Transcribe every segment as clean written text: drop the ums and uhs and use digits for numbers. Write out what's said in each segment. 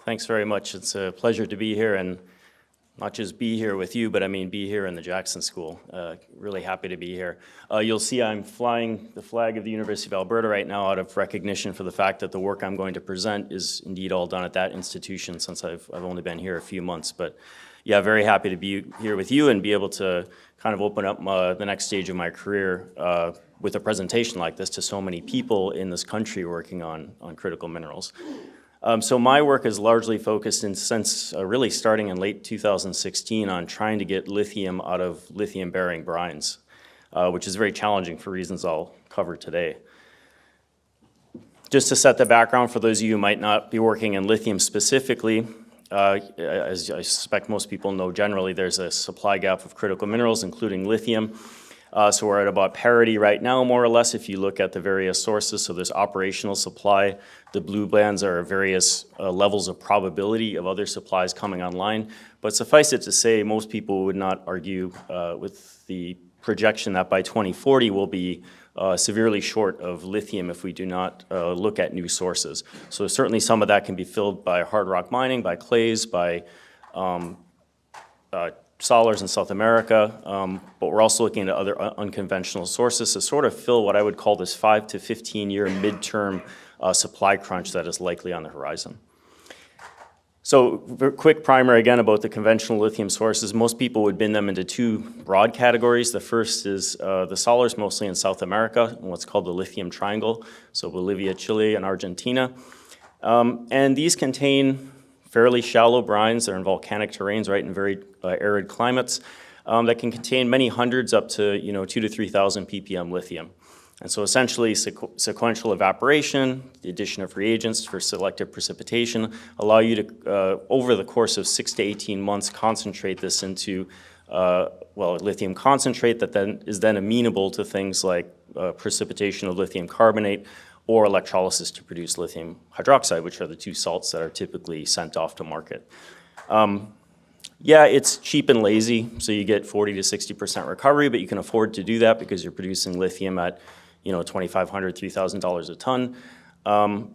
Thanks very much. It's a pleasure to be here, and not just be here with you, but I mean be here in the Jackson School. Really happy to be here. You'll see I'm flying the flag of the University of Alberta right now out of recognition for the fact that the work I'm going to present is indeed all done at that institution, since I've only been here a few months. But yeah, very happy to be here with you and be able to kind of open up the next stage of my career with a presentation like this to so many people in this country working on critical minerals. So my work is largely focused since really starting in late 2016 on trying to get lithium out of lithium-bearing brines, which is very challenging for reasons I'll cover today. Just to set the background for those of you who might not be working in lithium specifically, as I suspect most people know generally, there's a supply gap of critical minerals, including lithium. So we're at about parity right now, more or less, if you look at the various sources. So there's operational supply. The blue bands are various levels of probability of other supplies coming online. But suffice it to say, most people would not argue with the projection that by 2040 we'll be severely short of lithium if we do not look at new sources. So certainly some of that can be filled by hard rock mining, by clays, by solars in South America, but we're also looking at other unconventional sources to sort of fill what I would call this 5 to 15-year midterm supply crunch that is likely on the horizon. So quick primer again about the conventional lithium sources. Most people would bin them into two broad categories. The first is the solars, mostly in South America, in what's called the lithium triangle, so Bolivia, Chile, and Argentina. And these contain fairly shallow brines. They're in volcanic terrains, right, in very arid climates that can contain many hundreds up to 2,000 to 3,000 ppm lithium. And so essentially sequential evaporation, the addition of reagents for selective precipitation allow you to, over the course of 6 to 18 months, concentrate this into, lithium concentrate that then is amenable to things like precipitation of lithium carbonate or electrolysis to produce lithium hydroxide, which are the two salts that are typically sent off to market. Yeah, it's cheap and lazy, so you get 40 to 60% recovery, but you can afford to do that because you're producing lithium at $2,500, $3,000 a ton.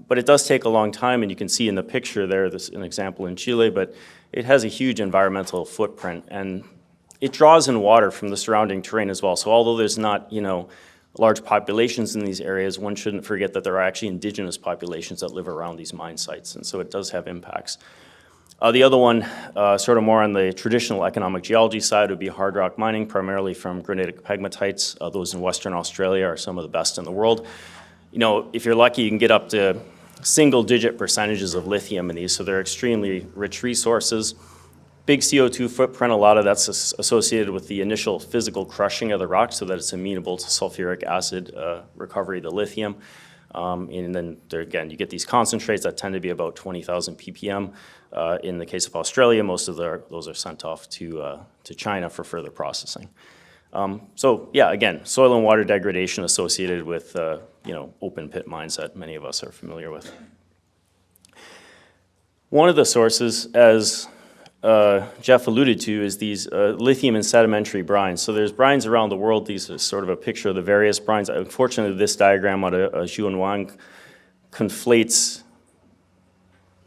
But it does take a long time, and you can see in the picture there, this is an example in Chile, but it has a huge environmental footprint, and it draws in water from the surrounding terrain as well. So although there's not, large populations in these areas, one shouldn't forget that there are actually indigenous populations that live around these mine sites, and so it does have impacts. The other one, sort of more on the traditional economic geology side, would be hard rock mining, primarily from granitic pegmatites. Those in Western Australia are some of the best in the world. If you're lucky, you can get up to single-digit percentages of lithium in these, so they're extremely rich resources. Big CO2 footprint, a lot of that's associated with the initial physical crushing of the rock so that it's amenable to sulfuric acid recovery of the lithium. And then there again, you get these concentrates that tend to be about 20,000 ppm. In the case of Australia, most of those are sent off to China for further processing. So yeah, again, soil and water degradation associated with open pit mines that many of us are familiar with. One of the sources, as Jeff alluded to, is these lithium and sedimentary brines. So there's brines around the world. These are sort of a picture of the various brines. Unfortunately, this diagram out of Zhuan Wang conflates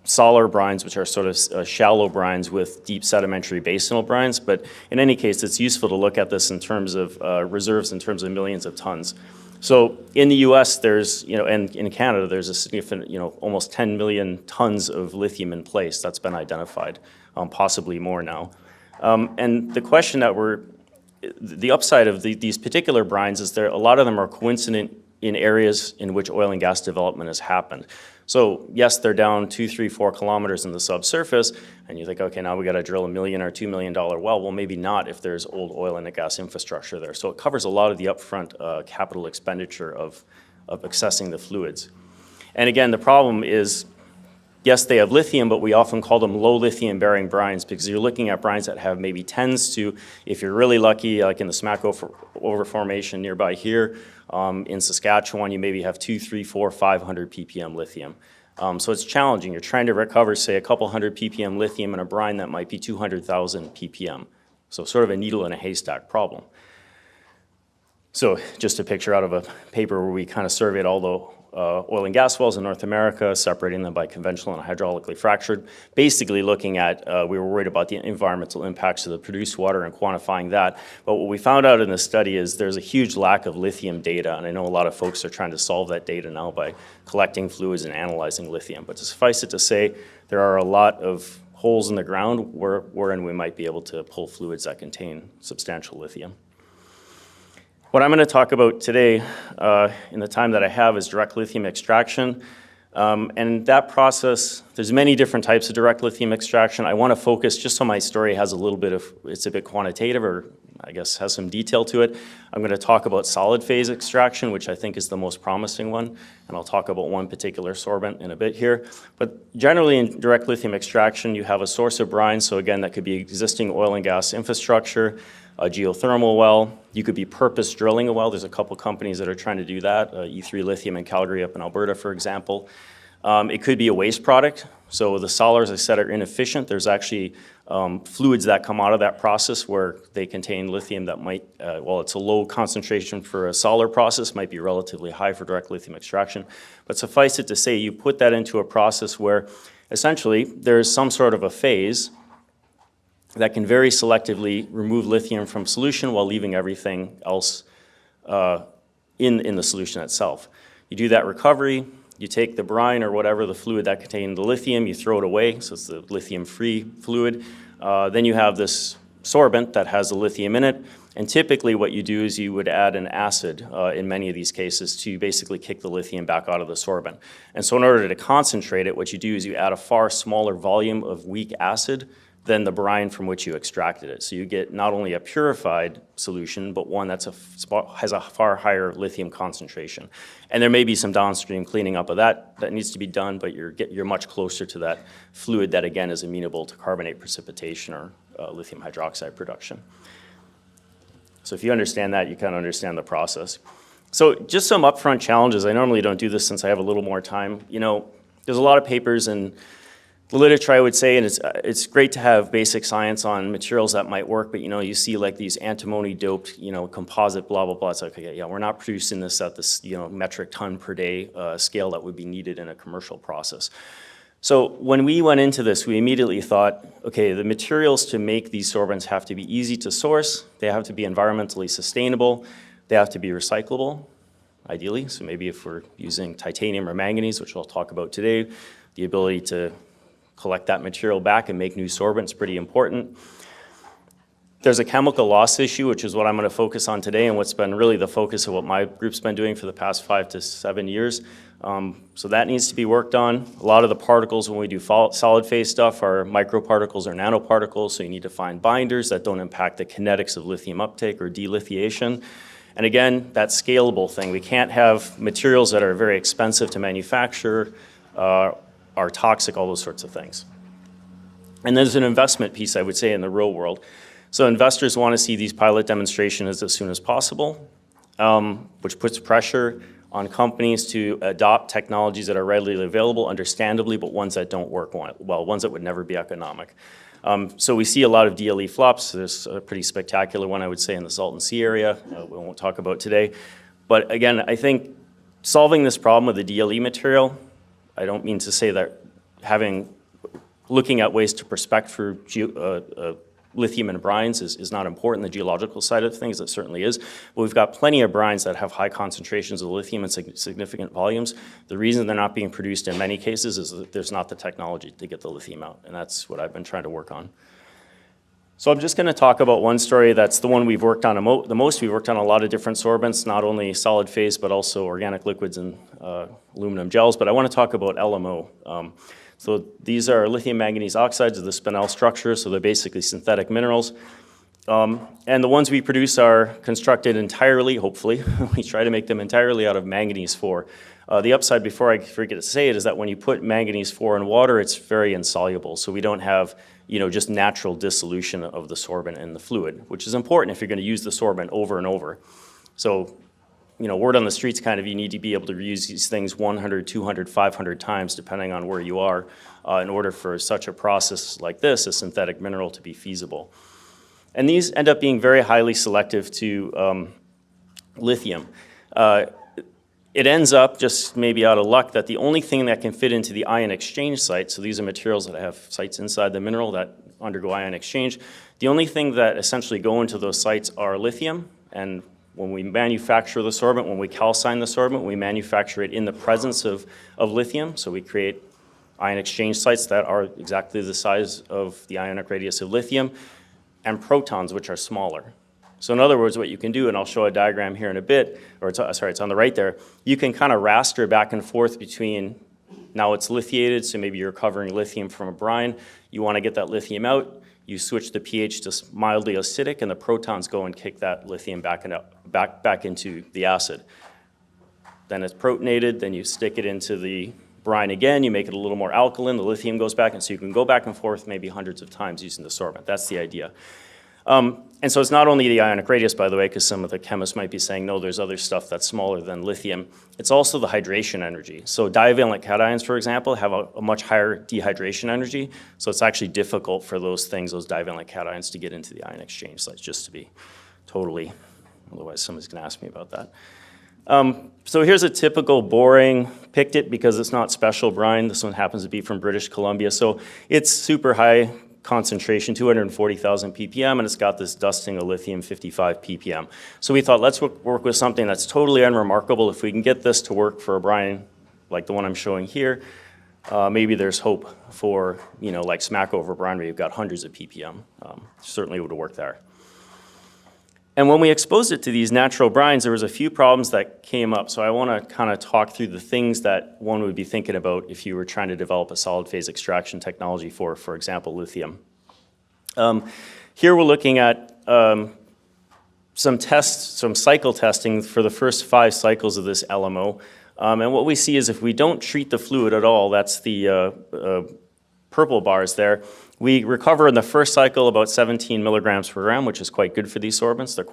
solar brines, which are sort of shallow brines, with deep sedimentary basinal brines. But in any case, it's useful to look at this in terms of reserves, in terms of millions of tons. So in the US, there's, and in Canada, there's a significant, almost 10 million tons of lithium in place that's been identified. Possibly more now. And the question that the upside of these particular brines is a lot of them are coincident in areas in which oil and gas development has happened. So yes, they're down 2, 3, 4 kilometers in the subsurface, and you think, okay, now we got to drill $1 million or $2 million well. Well, maybe not if there's old oil and gas infrastructure there. So it covers a lot of the upfront capital expenditure of accessing the fluids. And again, the problem is, yes, they have lithium, but we often call them low lithium bearing brines because you're looking at brines that have maybe tens to, if you're really lucky, like in the Smackover Formation nearby here, in Saskatchewan, you maybe have 200, 300, 400, 500 ppm lithium. So it's challenging. You're trying to recover, say, a couple hundred ppm lithium in a brine that might be 200,000 ppm. So sort of a needle in a haystack problem. So just a picture out of a paper where we kind of surveyed all oil and gas wells in North America, separating them by conventional and hydraulically fractured. Basically looking at, we were worried about the environmental impacts of the produced water and quantifying that. But what we found out in this study is there's a huge lack of lithium data, and I know a lot of folks are trying to solve that data now by collecting fluids and analyzing lithium. But to suffice it to say, there are a lot of holes in the ground wherein we might be able to pull fluids that contain substantial lithium. What I'm going to talk about today in the time that I have is direct lithium extraction. And that process, there's many different types of direct lithium extraction. I want to focus, just so my story has a little bit of, it's a bit quantitative, or I guess has some detail to it. I'm going to talk about solid phase extraction, which I think is the most promising one. And I'll talk about one particular sorbent in a bit here. But generally in direct lithium extraction, you have a source of brine. So again, that could be existing oil and gas infrastructure, a geothermal well. You could be purpose drilling a well. There's a couple companies that are trying to do that, E3 Lithium in Calgary up in Alberta, for example. It could be a waste product. So the solars, I said, are inefficient. There's actually fluids that come out of that process where they contain lithium that might, well, it's a low concentration for a solar process, might be relatively high for direct lithium extraction. But suffice it to say, you put that into a process where essentially there's some sort of a phase that can very selectively remove lithium from solution while leaving everything else in the solution itself. You do that recovery, you take the brine or whatever, the fluid that contained the lithium, you throw it away, so it's the lithium-free fluid. Then you have this sorbent that has the lithium in it, and typically what you do is you would add an acid in many of these cases to basically kick the lithium back out of the sorbent. And so in order to concentrate it, what you do is you add a far smaller volume of weak acid than the brine from which you extracted it. So you get not only a purified solution, but one that's has a far higher lithium concentration. And there may be some downstream cleaning up of that needs to be done, but you're much closer to that fluid that, again, is amenable to carbonate precipitation or lithium hydroxide production. So if you understand that, you kind of understand the process. So just some upfront challenges. I normally don't do this since I have a little more time. You know, there's a lot of papers and the literature, I would say, and it's great to have basic science on materials that might work, but you see like these antimony doped, composite, blah, blah, blah. It's like, okay, yeah, we're not producing this at this, metric ton per day scale that would be needed in a commercial process. So when we went into this, we immediately thought, okay, the materials to make these sorbents have to be easy to source, they have to be environmentally sustainable, they have to be recyclable, ideally. So maybe if we're using titanium or manganese, which I'll talk about today, the ability to collect that material back and make new sorbents, pretty important. There's a chemical loss issue, which is what I'm going to focus on today and what's been really the focus of what my group's been doing for the past 5 to 7 years. So that needs to be worked on. A lot of the particles when we do solid phase stuff are microparticles or nanoparticles, so you need to find binders that don't impact the kinetics of lithium uptake or delithiation. And again, that scalable thing. We can't have materials that are very expensive to manufacture, are toxic, all those sorts of things. And there's an investment piece, I would say, in the real world. So investors want to see these pilot demonstrations as soon as possible, which puts pressure on companies to adopt technologies that are readily available, understandably, but ones that don't work well, ones that would never be economic. So we see a lot of DLE flops. There's a pretty spectacular one, I would say, in the Salton Sea area, we won't talk about today. But again, I think solving this problem with the DLE material, I don't mean to say that looking at ways to prospect for lithium and brines is not important. The geological side of things, it certainly is. But we've got plenty of brines that have high concentrations of lithium in significant volumes. The reason they're not being produced in many cases is that there's not the technology to get the lithium out, and that's what I've been trying to work on. So I'm just going to talk about one story that's the one we've worked on the most. We've worked on a lot of different sorbents, not only solid phase, but also organic liquids and aluminum gels. But I want to talk about LMO. So these are lithium manganese oxides of the spinel structure, so they're basically synthetic minerals. And the ones we produce are constructed entirely, hopefully, we try to make them entirely out of manganese 4. The upside, before I forget to say it, is that when you put manganese 4 in water, it's very insoluble. So we don't have just natural dissolution of the sorbent in the fluid, which is important if you're going to use the sorbent over and over. So, word on the streets kind of, you need to be able to reuse these things 100, 200, 500 times, depending on where you are, in order for such a process like this, a synthetic mineral, to be feasible. And these end up being very highly selective to lithium. it ends up, just maybe out of luck, that the only thing that can fit into the ion exchange site, so these are materials that have sites inside the mineral that undergo ion exchange, the only thing that essentially go into those sites are lithium, and when we manufacture the sorbent, when we calcine the sorbent, we manufacture it in the presence of lithium, so we create ion exchange sites that are exactly the size of the ionic radius of lithium, and protons, which are smaller. So in other words, what you can do, and I'll show a diagram here in a bit, or it's on the right there, you can kind of raster back and forth between, now it's lithiated, so maybe you're recovering lithium from a brine, you want to get that lithium out, you switch the pH to mildly acidic, and the protons go and kick that lithium back into the acid. Then it's protonated, then you stick it into the brine again, you make it a little more alkaline, the lithium goes back, and so you can go back and forth maybe hundreds of times using the sorbent. That's the idea. And so it's not only the ionic radius, by the way, because some of the chemists might be saying, no, there's other stuff that's smaller than lithium. It's also the hydration energy. So divalent cations, for example, have a much higher dehydration energy. So it's actually difficult for those things, those divalent cations, to get into the ion exchange sites, just to be totally, otherwise somebody's going to ask me about that. So here's a typical boring, picked it because it's not special brine. This one happens to be from British Columbia. So it's super high concentration, 240,000 ppm, and it's got this dusting of lithium, 55 ppm. So we thought, let's work with something that's totally unremarkable. If we can get this to work for a brine like the one I'm showing here, maybe there's hope for, like Smackover brine where you've got hundreds of ppm. Certainly would have worked there. And when we exposed it to these natural brines, there was a few problems that came up. So I want to kind of talk through the things that one would be thinking about if you were trying to develop a solid phase extraction technology for example, lithium. Here we're looking at some cycle testing for the first 5 cycles of this LMO. And what we see is if we don't treat the fluid at all, that's the purple bars there, we recover in the first cycle about 17 milligrams per gram, which is quite good for these sorbents. They're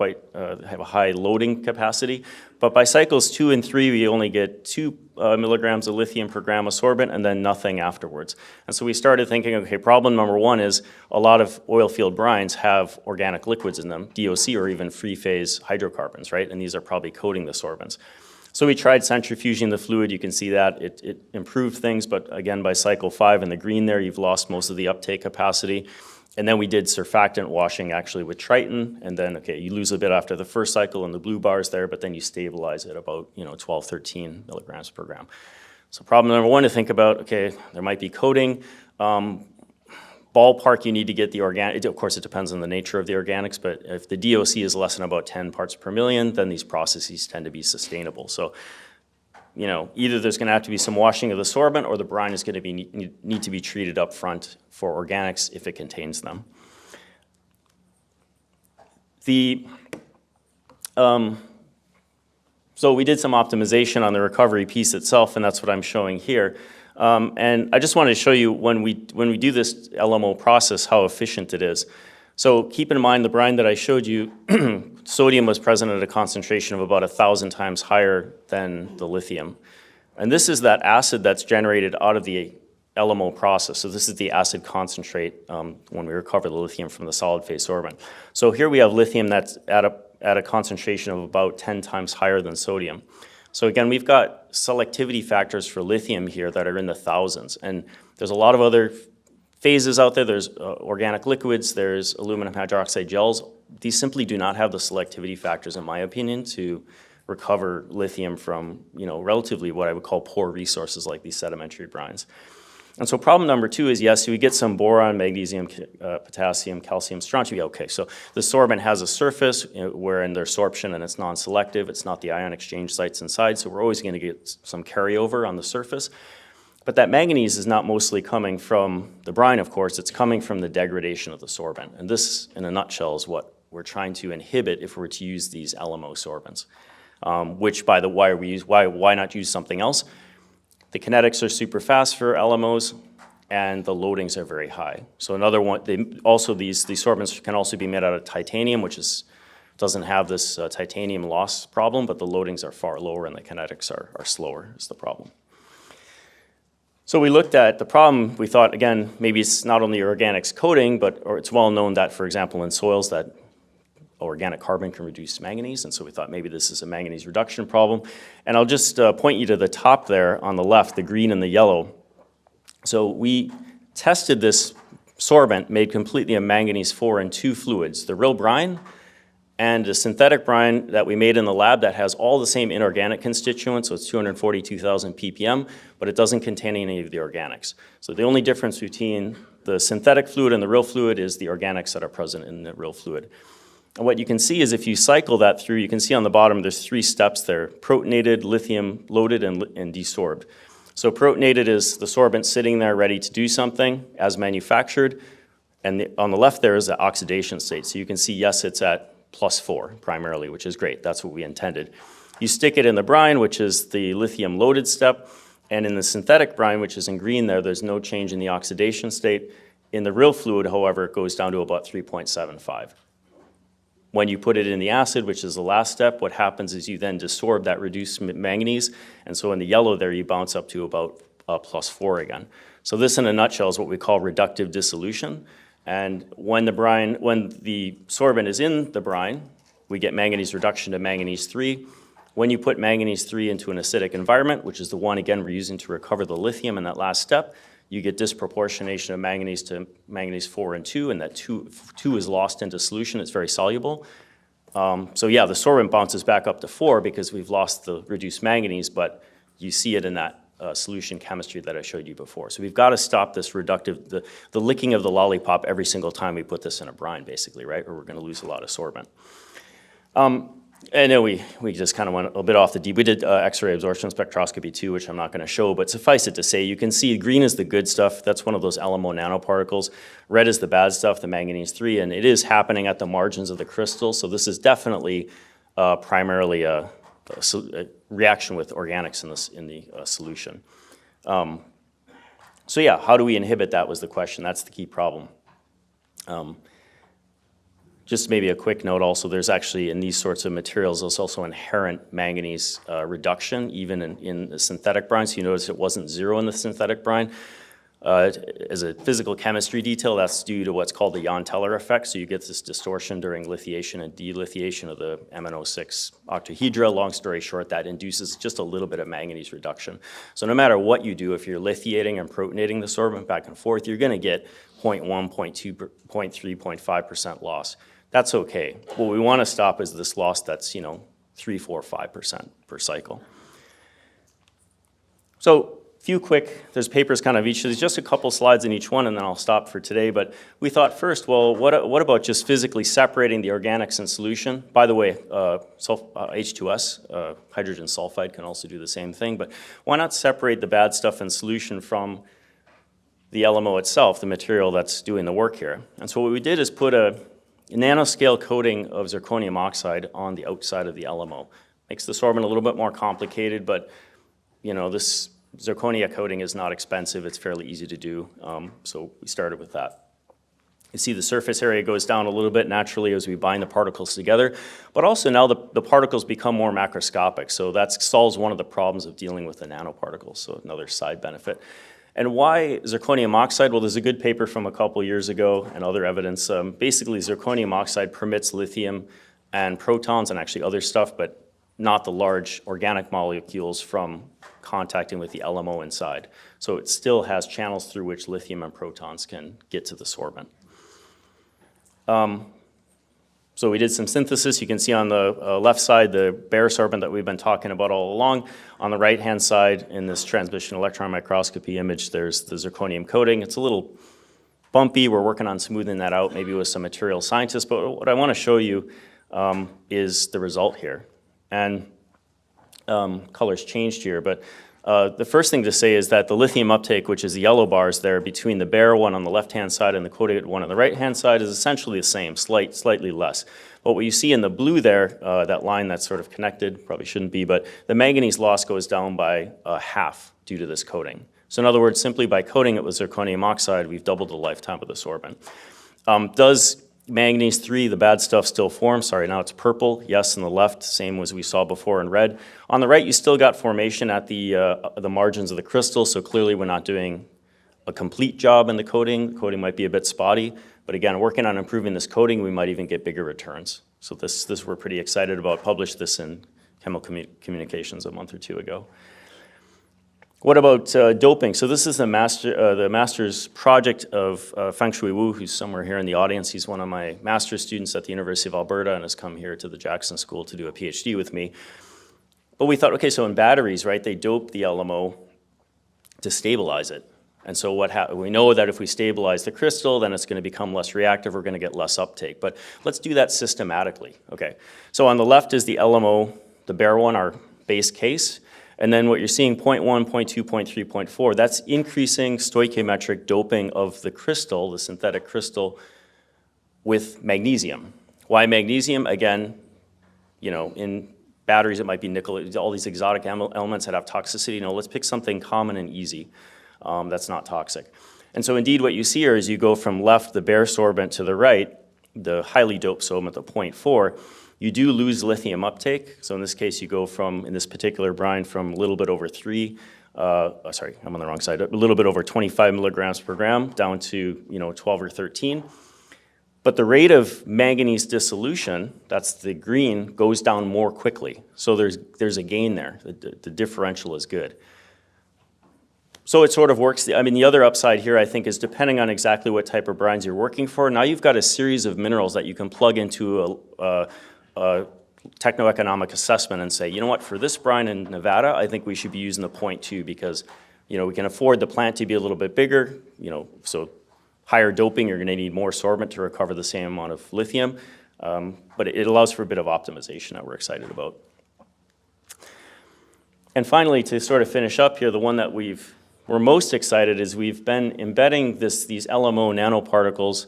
have a high loading capacity. But by cycles 2 and 3, we only get 2 milligrams of lithium per gram of sorbent and then nothing afterwards. And so we started thinking, okay, problem number 1 is a lot of oil field brines have organic liquids in them, DOC or even free phase hydrocarbons, right? And these are probably coating the sorbents. So we tried centrifuging the fluid. You can see that it improved things, but again, by cycle 5 in the green there, you've lost most of the uptake capacity. And then we did surfactant washing actually with Triton, and then, okay, you lose a bit after the first cycle in the blue bars there, but then you stabilize it about 12, 13 milligrams per gram. So problem number 1 to think about, okay, there might be coating. Ballpark, you need to get the organic, of course it depends on the nature of the organics, but if the DOC is less than about 10 parts per million, then these processes tend to be sustainable. So, either there's going to have to be some washing of the sorbent or the brine is going to need to be treated up front for organics if it contains them. So we did some optimization on the recovery piece itself, and that's what I'm showing here. And I just wanted to show you when we do this LMO process how efficient it is. So keep in mind the brine that I showed you, sodium was present at a concentration of about 1,000 times higher than the lithium. And this is that acid that's generated out of the LMO process. So this is the acid concentrate when we recover the lithium from the solid phase sorbent. So here we have lithium that's at a concentration of about 10 times higher than sodium. So again, we've got selectivity factors for lithium here that are in the thousands. And there's a lot of other phases out there. There's organic liquids, there's aluminum hydroxide gels. These simply do not have the selectivity factors, in my opinion, to recover lithium from, relatively what I would call poor resources like these sedimentary brines. And so problem number 2 is, yes, we get some boron, magnesium, potassium, calcium, strontium. Okay, so the sorbent has a surface where in their sorption and it's non-selective. It's not the ion exchange sites inside, so we're always going to get some carryover on the surface. But that manganese is not mostly coming from the brine, of course. It's coming from the degradation of the sorbent. And this, in a nutshell, is what we're trying to inhibit if we're to use these LMO sorbents. Which, by the way, why not use something else? The kinetics are super fast for LMOs, and the loadings are very high. So another one, these sorbents can also be made out of titanium, which doesn't have this titanium loss problem, but the loadings are far lower and the kinetics are slower is the problem. So we looked at the problem. We thought, again, maybe it's not only organics coating, or it's well known that, for example, in soils that organic carbon can reduce manganese, and so we thought maybe this is a manganese reduction problem. And I'll just point you to the top there on the left, the green and the yellow. So we tested this sorbent made completely of manganese 4 in 2 fluids, the real brine and a synthetic brine that we made in the lab that has all the same inorganic constituents, so it's 242,000 ppm, but it doesn't contain any of the organics. So the only difference between the synthetic fluid and the real fluid is the organics that are present in the real fluid. And what you can see is if you cycle that through, you can see on the bottom there's 3 steps there: protonated, lithium loaded, and desorbed. So protonated is the sorbent sitting there ready to do something as manufactured, and on the left there is the oxidation state. So you can see, yes, it's at +4 primarily, which is great. That's what we intended. You stick it in the brine, which is the lithium loaded step, and in the synthetic brine, which is in green there, there's no change in the oxidation state. In the real fluid, however, it goes down to about 3.75. When you put it in the acid, which is the last step, what happens is you then desorb that reduced manganese, and so in the yellow there you bounce up to about +4 again. So this in a nutshell is what we call reductive dissolution. And when the sorbent is in the brine, we get manganese reduction to manganese 3. When you put manganese 3 into an acidic environment, which is the one, again, we're using to recover the lithium in that last step, you get disproportionation of manganese to manganese 4 and 2, and that 2 is lost into solution. It's very soluble. So yeah, the sorbent bounces back up to 4 because we've lost the reduced manganese, but you see it in that solution chemistry that I showed you before. So we've got to stop this reductive, the licking of the lollipop every single time we put this in a brine, basically, right? Or we're going to lose a lot of sorbent. I know we just kind of went a bit off the deep. We did X-ray absorption spectroscopy too, which I'm not going to show, but suffice it to say, you can see green is the good stuff. That's one of those LMO nanoparticles. Red is the bad stuff, the manganese 3, and it is happening at the margins of the crystal. So this is definitely primarily a reaction with organics in the solution. So yeah, how do we inhibit that was the question. That's the key problem. Just maybe a quick note also, there's actually in these sorts of materials, there's also inherent manganese reduction even in the synthetic brine. So you notice it wasn't 0 in the synthetic brine. As a physical chemistry detail, that's due to what's called the Jahn-Teller effect. So you get this distortion during lithiation and delithiation of the MnO6 octahedra. Long story short, that induces just a little bit of manganese reduction. So no matter what you do, if you're lithiating and protonating the sorbent back and forth, you're going to get 0.1, 0.2, 0.3, 0.5% loss. That's okay. What we want to stop is this loss that's, 3, 4, 5% per cycle. So there's papers kind of each, there's just a couple slides in each one and then I'll stop for today, but we thought first, well, what about just physically separating the organics in solution? By the way, H2S, hydrogen sulfide can also do the same thing, but why not separate the bad stuff in solution from the LMO itself, the material that's doing the work here? And so what we did is put a nanoscale coating of zirconium oxide on the outside of the LMO. Makes the sorbent a little bit more complicated, but this zirconia coating is not expensive. It's fairly easy to do, so we started with that. You see the surface area goes down a little bit naturally as we bind the particles together, but also now the particles become more macroscopic, so that solves one of the problems of dealing with the nanoparticles, so another side benefit. And why zirconium oxide? Well, there's a good paper from a couple years ago and other evidence. Basically, zirconium oxide permits lithium and protons and actually other stuff, but not the large organic molecules from contacting with the LMO inside. So it still has channels through which lithium and protons can get to the sorbent. So we did some synthesis. You can see on the left side the bare sorbent that we've been talking about all along. On the right-hand side, in this transmission electron microscopy image, there's the zirconium coating. It's a little bumpy. We're working on smoothing that out, maybe with some material scientists. But what I want to show you is the result here. And colors changed here, but the first thing to say is that the lithium uptake, which is the yellow bars there between the bare one on the left-hand side and the coated one on the right-hand side, is essentially the same, slightly less. But what you see in the blue there, that line that's sort of connected, probably shouldn't be, but the manganese loss goes down by half due to this coating. So in other words, simply by coating it with zirconium oxide, we've doubled the lifetime of the sorbent. Does manganese 3, the bad stuff, still form? Sorry, now it's purple. Yes, on the left, same as we saw before in red. On the right, you still got formation at the margins of the crystal, so clearly we're not doing a complete job in the coating. The coating might be a bit spotty, but again, working on improving this coating, we might even get bigger returns. So this we're pretty excited about. Published this in Chemical Communications a month or two ago. What about doping? So this is the master's project of Feng Shui Wu, who's somewhere here in the audience. He's one of my master's students at the University of Alberta and has come here to the Jackson School to do a PhD with me. But we thought, okay, so in batteries, right, they dope the LMO to stabilize it. And so we know that if we stabilize the crystal, then it's going to become less reactive, we're going to get less uptake. But let's do that systematically, okay? So on the left is the LMO, the bare one, our base case. And then what you're seeing, 0.1, 0.2, 0.3, 0.4, that's increasing stoichiometric doping of the crystal, the synthetic crystal, with magnesium. Why magnesium? Again, you know, in batteries it might be nickel, all these exotic elements that have toxicity. No, let's pick something common and easy that's not toxic. And so indeed what you see here is you go from left, the bare sorbent, to the right, the highly doped sorbent, the 0.4, you do lose lithium uptake. So in this case, you go from, in this particular brine, from a little bit over 3, sorry, I'm on the wrong side, a little bit over 25 milligrams per gram down to, you know, 12 or 13. But the rate of manganese dissolution, that's the green, goes down more quickly. So there's a gain there. The differential is good. So it sort of works. I mean, the other upside here, I think, is depending on exactly what type of brines you're working for. Now you've got a series of minerals that you can plug into a techno-economic assessment and say, you know what, for this brine in Nevada, I think we should be using the 0.2 because, you know, we can afford the plant to be a little bit bigger, you know, so higher doping, you're going to need more sorbent to recover the same amount of lithium, but it allows for a bit of optimization that we're excited about. And finally, to sort of finish up here, the one that we're most excited is we've been embedding these LMO nanoparticles,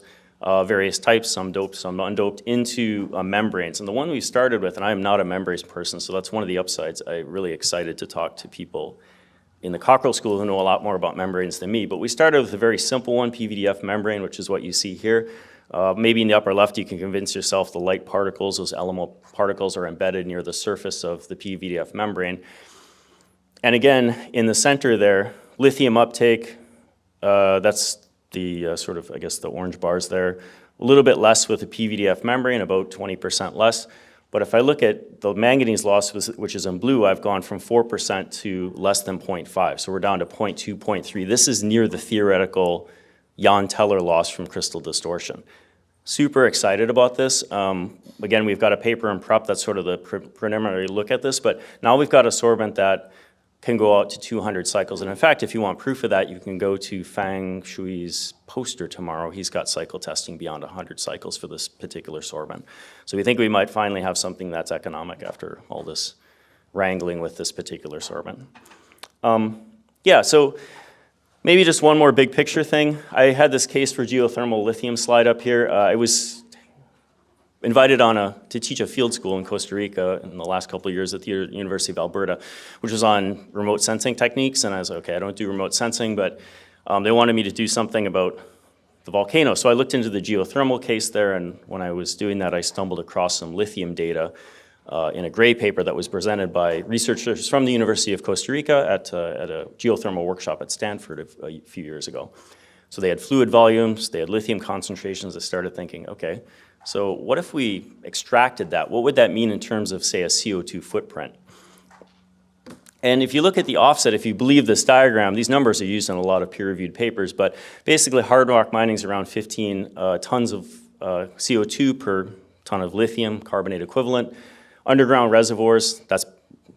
various types, some doped, some undoped, into membranes. And the one we started with, and I am not a membranes person, so that's one of the upsides. I'm really excited to talk to people in the Cockrell School who know a lot more about membranes than me. But we started with a very simple one, PVDF membrane, which is what you see here. Maybe in the upper left you can convince yourself the light particles, those LMO particles, are embedded near the surface of the PVDF membrane. And again, in the center there, lithium uptake, that's the sort of, I guess, the orange bars there. A little bit less with the PVDF membrane, about 20% less. But if I look at the manganese loss, which is in blue, I've gone from 4% to less than 0.5. So we're down to 0.2, 0.3. This is near the theoretical Jan Teller loss from crystal distortion. Super excited about this. Again, we've got a paper in prep that's sort of the preliminary look at this, but now we've got a sorbent that can go out to 200 cycles. And in fact, if you want proof of that, you can go to Feng Shui's poster tomorrow. He's got cycle testing beyond 100 cycles for this particular sorbent. So we think we might finally have something that's economic after all this wrangling with this particular sorbent. Yeah, so maybe just one more big picture thing. I had this case for geothermal lithium slide up here. I was invited to teach a field school in Costa Rica in the last couple of years at the University of Alberta, which was on remote sensing techniques. And I was like, okay, I don't do remote sensing, but they wanted me to do something about the volcano. So I looked into the geothermal case there, and when I was doing that, I stumbled across some lithium data in a gray paper that was presented by researchers from the University of Costa Rica at a geothermal workshop at Stanford a few years ago. So they had fluid volumes, they had lithium concentrations. I started thinking, okay, so what if we extracted that? What would that mean in terms of, say, a CO2 footprint? And if you look at the offset, if you believe this diagram, these numbers are used in a lot of peer-reviewed papers, but basically hard rock mining is around 15 tons of CO2 per ton of lithium carbonate equivalent. Underground reservoirs,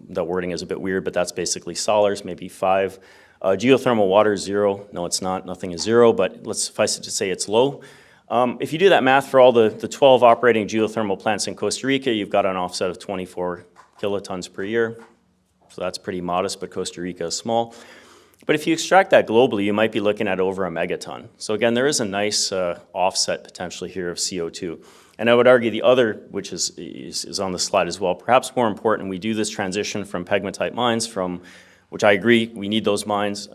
the wording is a bit weird, but that's basically solars, maybe 5. Geothermal water is 0. No, it's not. Nothing is 0, but let's suffice it to say it's low. If you do that math for all the 12 operating geothermal plants in Costa Rica, you've got an offset of 24 kilotons per year. So that's pretty modest, but Costa Rica is small. But if you extract that globally, you might be looking at over a megaton. So again, there is a nice offset potentially here of CO2. And I would argue the other, which is on the slide as well, perhaps more important, we do this transition from pegmatite mines, which I agree, we need those mines.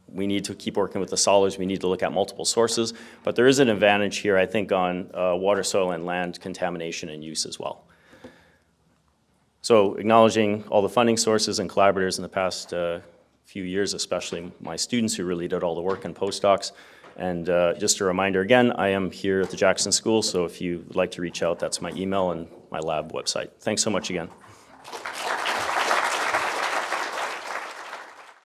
We need to keep working with the solars. We need to look at multiple sources. But there is an advantage here, I think, on water, soil, and land contamination and use as well. So acknowledging all the funding sources and collaborators in the past few years, especially my students who really did all the work and postdocs, And just a reminder again, I am here at the Jackson School, so if you would like to reach out, that's my email and my lab website. Thanks so much again.